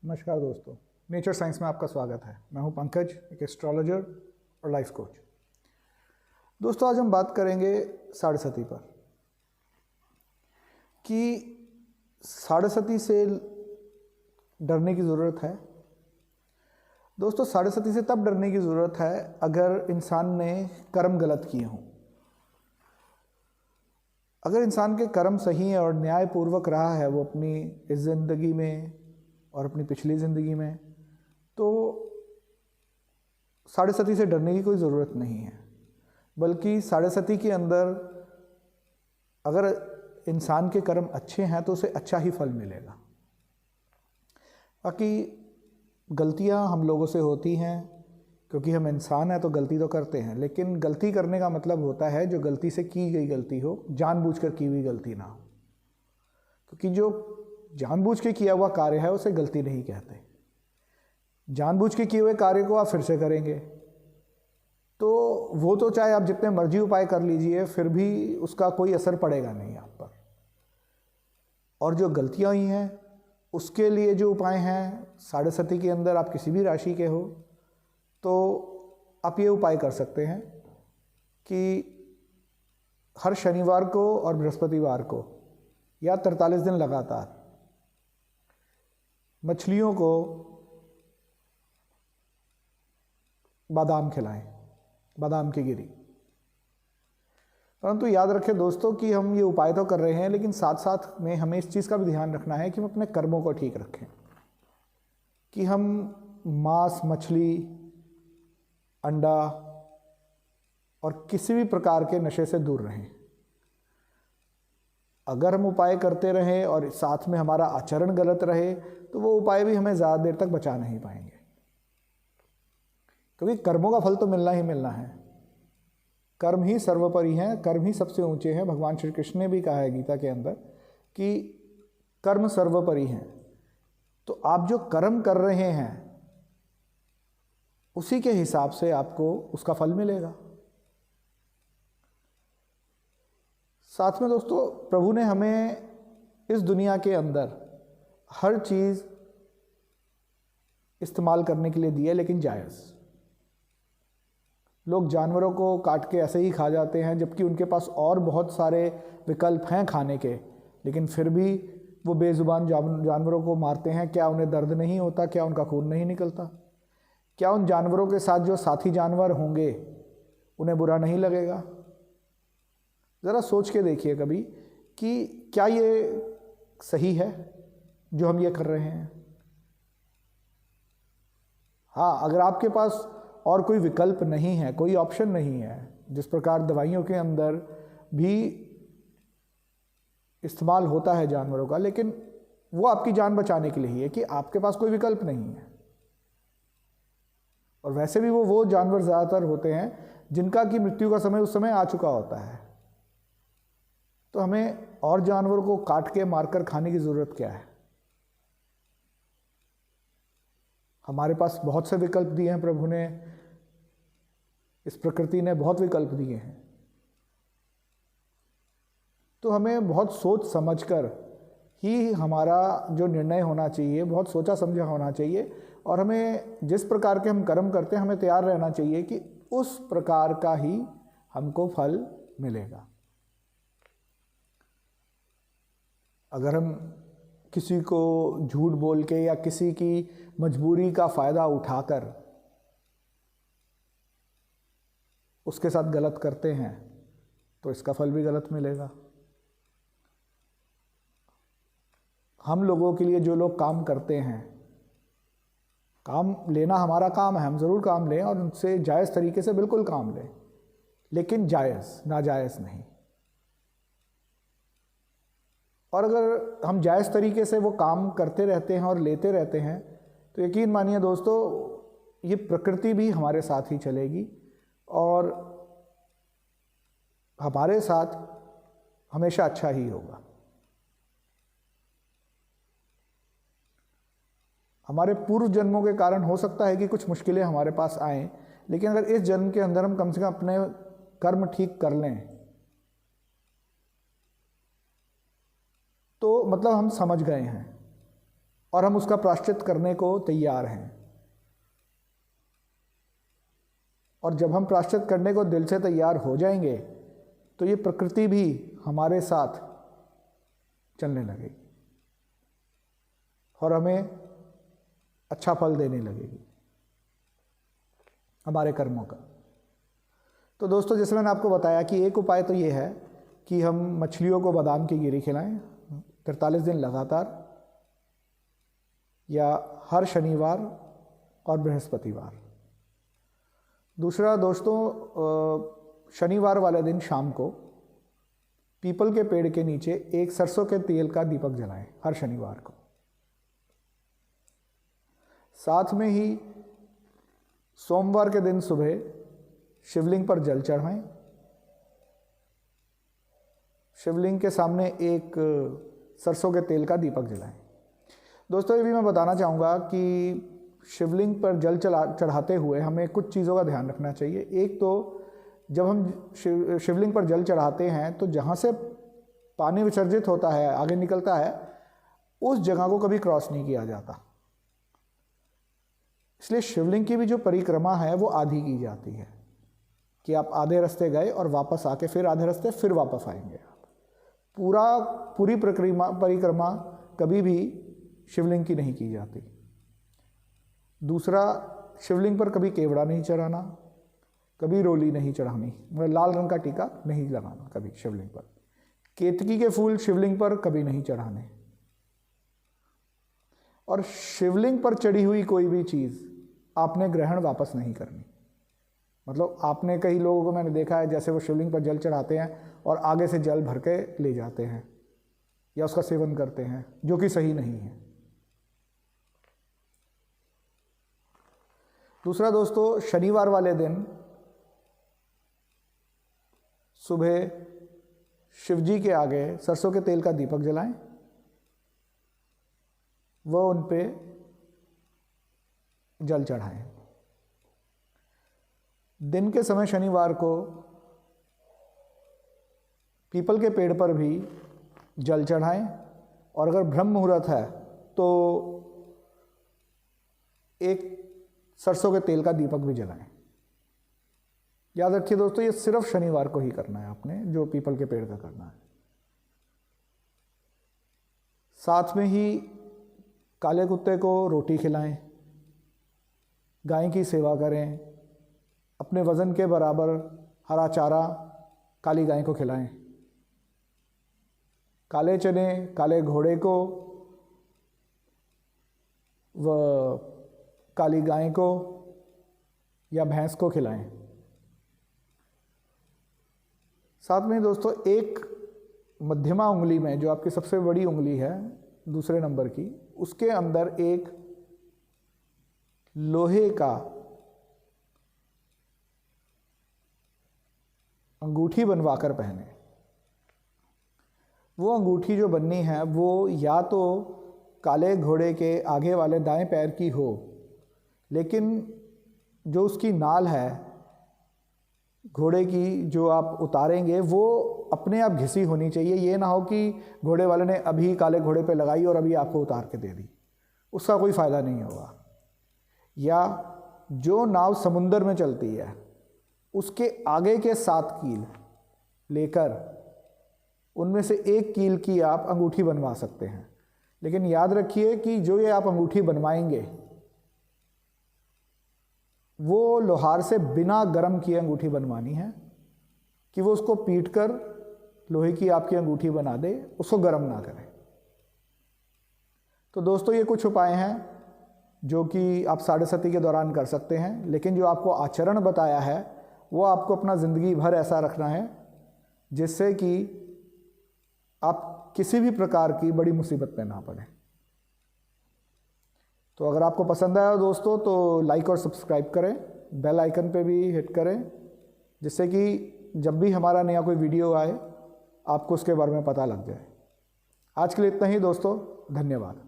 नमस्कार दोस्तों, nature science में आपका स्वागत है। मैं हूं पंकज, एक एस्ट्रोलॉजर और लाइफ कोच। दोस्तों, आज हम बात करेंगे साढ़ेसती पर कि साढ़ेसती से डरने की ज़रूरत है। दोस्तों, साढ़ेसती से तब डरने की ज़रूरत है अगर इंसान ने कर्म गलत किए हों। अगर इंसान के कर्म सही हैं और न्यायपूर्वक रहा है वो अपनी इस ज़िंदगी में और अपनी पिछली ज़िंदगी में, तो साढ़ेसती से डरने की कोई ज़रूरत नहीं है। बल्कि साढ़ेसती के अंदर अगर इंसान के कर्म अच्छे हैं तो उसे अच्छा ही फल मिलेगा। बाकी गलतियां हम लोगों से होती हैं, क्योंकि हम इंसान हैं तो गलती तो करते हैं, लेकिन गलती करने का मतलब होता है जो गलती से की गई गलती हो, जानबूझकर की हुई गलती ना हो। क्योंकि जो जानबूझ के किया हुआ कार्य है उसे गलती नहीं कहते। जानबूझ के किए हुए कार्य को आप फिर से करेंगे तो वो तो चाहे आप जितने मर्जी उपाय कर लीजिए फिर भी उसका कोई असर पड़ेगा नहीं आप पर। और जो गलतियां हुई हैं उसके लिए जो उपाय हैं, साढ़ेसती के अंदर आप किसी भी राशि के हो तो आप ये उपाय कर सकते हैं कि हर शनिवार को और बृहस्पतिवार को या 43 दिन लगातार मछलियों को बादाम खिलाएं, बादाम की गिरी। परंतु याद रखें दोस्तों कि हम ये उपाय तो कर रहे हैं, लेकिन साथ साथ में हमें इस चीज़ का भी ध्यान रखना है कि हम अपने कर्मों को ठीक रखें, कि हम मांस, मछली, अंडा और किसी भी प्रकार के नशे से दूर रहें। अगर हम उपाय करते रहें और साथ में हमारा आचरण गलत रहे तो वो उपाय भी हमें ज़्यादा देर तक बचा नहीं पाएंगे, क्योंकि कर्मों का फल तो मिलना ही मिलना है। कर्म ही सर्वोपरि हैं, कर्म ही सबसे ऊंचे हैं। भगवान श्री कृष्ण ने भी कहा है गीता के अंदर कि कर्म सर्वोपरि हैं। तो आप जो कर्म कर रहे हैं उसी के हिसाब से आपको उसका फल मिलेगा। साथ में दोस्तों, प्रभु ने हमें इस दुनिया के अंदर हर चीज़ इस्तेमाल करने के लिए दी है, लेकिन जायज़। लोग जानवरों को काट के ऐसे ही खा जाते हैं, जबकि उनके पास और बहुत सारे विकल्प हैं खाने के, लेकिन फिर भी वो बेजुबान जानवरों को मारते हैं। क्या उन्हें दर्द नहीं होता? क्या उनका खून नहीं निकलता? क्या उन जानवरों के साथ जो साथी जानवर होंगे उन्हें बुरा नहीं लगेगा? ज़रा सोच के देखिए कभी कि क्या ये सही है जो हम ये कर रहे हैं। हाँ, अगर आपके पास और कोई विकल्प नहीं है, कोई ऑप्शन नहीं है, जिस प्रकार दवाइयों के अंदर भी इस्तेमाल होता है जानवरों का, लेकिन वो आपकी जान बचाने के लिए ही है कि आपके पास कोई विकल्प नहीं है। और वैसे भी वो जानवर ज़्यादातर होते हैं जिनका की मृत्यु का समय उस समय आ चुका होता है। तो हमें और जानवरों को काट के मारकर खाने की ज़रूरत क्या है? हमारे पास बहुत से विकल्प दिए हैं प्रभु ने, इस प्रकृति ने बहुत विकल्प दिए हैं। तो हमें बहुत सोच समझकर ही हमारा जो निर्णय होना चाहिए, बहुत सोचा समझा होना चाहिए। और हमें जिस प्रकार के हम कर्म करते हैं हमें तैयार रहना चाहिए कि उस प्रकार का ही हमको फल मिलेगा। अगर हम किसी को झूठ बोल के या किसी की मजबूरी का फ़ायदा उठाकर उसके साथ गलत करते हैं तो इसका फल भी गलत मिलेगा। हम लोगों के लिए जो लोग काम करते हैं, काम लेना हमारा काम है, हम ज़रूर काम लें और उनसे जायज़ तरीके से बिल्कुल काम लें, लेकिन जायज़, नाजायज़ नहीं। और अगर हम जायज़ तरीके से वो काम करते रहते हैं और लेते रहते हैं तो यकीन मानिए दोस्तों, ये प्रकृति भी हमारे साथ ही चलेगी और हमारे साथ हमेशा अच्छा ही होगा। हमारे पूर्व जन्मों के कारण हो सकता है कि कुछ मुश्किलें हमारे पास आएं, लेकिन अगर इस जन्म के अंदर हम कम से कम अपने कर्म ठीक कर लें तो मतलब हम समझ गए हैं और हम उसका प्रायश्चित करने को तैयार हैं। और जब हम प्रायश्चित करने को दिल से तैयार हो जाएंगे तो ये प्रकृति भी हमारे साथ चलने लगेगी और हमें अच्छा फल देने लगेगी हमारे कर्मों का। तो दोस्तों, जैसे मैंने आपको बताया कि एक उपाय तो ये है कि हम मछलियों को बादाम की गिरी खिलाएं 43 दिन लगातार, या हर शनिवार और बृहस्पतिवार। दूसरा दोस्तों, शनिवार वाले दिन शाम को पीपल के पेड़ के नीचे एक सरसों के तेल का दीपक जलाएं हर शनिवार को। साथ में ही सोमवार के दिन सुबह शिवलिंग पर जल चढ़ाएं। शिवलिंग के सामने एक सरसों के तेल का दीपक जलाएं। दोस्तों, ये भी मैं बताना चाहूँगा कि शिवलिंग पर जल चढ़ाते हुए हमें कुछ चीज़ों का ध्यान रखना चाहिए। एक तो जब हम शिवलिंग पर जल चढ़ाते हैं तो जहाँ से पानी विसर्जित होता है, आगे निकलता है, उस जगह को कभी क्रॉस नहीं किया जाता। इसलिए शिवलिंग की भी जो परिक्रमा है वो आधी की जाती है कि आप आधे रास्ते गए और वापस आके फिर आधे रास्ते फिर वापस आएंगे। आप पूरी परिक्रमा कभी भी शिवलिंग की नहीं की जाती। दूसरा, शिवलिंग पर कभी केवड़ा नहीं चढ़ाना, कभी रोली नहीं चढ़ानी, मतलब लाल रंग का टीका नहीं लगाना कभी शिवलिंग पर। केतकी के फूल शिवलिंग पर कभी नहीं चढ़ाने। और शिवलिंग पर चढ़ी हुई कोई भी चीज़ आपने ग्रहण वापस नहीं करनी। मतलब आपने कई लोगों को मैंने देखा है, जैसे वो शिवलिंग पर जल चढ़ाते हैं और आगे से जल भर के ले जाते हैं या उसका सेवन करते हैं, जो कि सही नहीं है। दूसरा दोस्तों, शनिवार वाले दिन सुबह शिवजी के आगे सरसों के तेल का दीपक जलाएं, वह उन पे जल चढ़ाएं। दिन के समय शनिवार को पीपल के पेड़ पर भी जल चढ़ाएं, और अगर ब्रह्म मुहूर्त है तो एक सरसों के तेल का दीपक भी जलाएं। याद रखिए दोस्तों, ये सिर्फ शनिवार को ही करना है आपने, जो पीपल के पेड़ का करना है। साथ में ही काले कुत्ते को रोटी खिलाएं, गाय की सेवा करें, अपने वज़न के बराबर हरा चारा काली गाय को खिलाएं। काले चने काले घोड़े को व काली गाय को या भैंस को खिलाएं। साथ में दोस्तों, एक मध्यमा उंगली में, जो आपकी सबसे बड़ी उंगली है दूसरे नंबर की, उसके अंदर एक लोहे का अंगूठी बनवाकर पहने। वो अंगूठी जो बननी है वो या तो काले घोड़े के आगे वाले दाएं पैर की हो, लेकिन जो उसकी नाल है घोड़े की जो आप उतारेंगे वो अपने आप घिसी होनी चाहिए। ये ना हो कि घोड़े वाले ने अभी काले घोड़े पे लगाई और अभी आपको उतार के दे दी, उसका कोई फ़ायदा नहीं होगा। या जो नाव समुंदर में चलती है उसके आगे के 7 कील लेकर उनमें से एक कील की आप अंगूठी बनवा सकते हैं। लेकिन याद रखिए कि जो ये आप अंगूठी बनवाएंगे वो लोहार से बिना गर्म किए अंगूठी बनवानी है, कि वो उसको पीट कर लोहे की आपकी अंगूठी बना दे, उसको गर्म ना करें। तो दोस्तों, ये कुछ उपाय हैं जो कि आप साढ़े सती के दौरान कर सकते हैं, लेकिन जो आपको आचरण बताया है वो आपको अपना ज़िंदगी भर ऐसा रखना है जिससे कि आप किसी भी प्रकार की बड़ी मुसीबत में ना पड़े। तो अगर आपको पसंद आया दोस्तों तो लाइक और सब्सक्राइब करें, बेल आइकन पे भी हिट करें, जिससे कि जब भी हमारा नया कोई वीडियो आए आपको उसके बारे में पता लग जाए। आज के लिए इतना ही दोस्तों, धन्यवाद।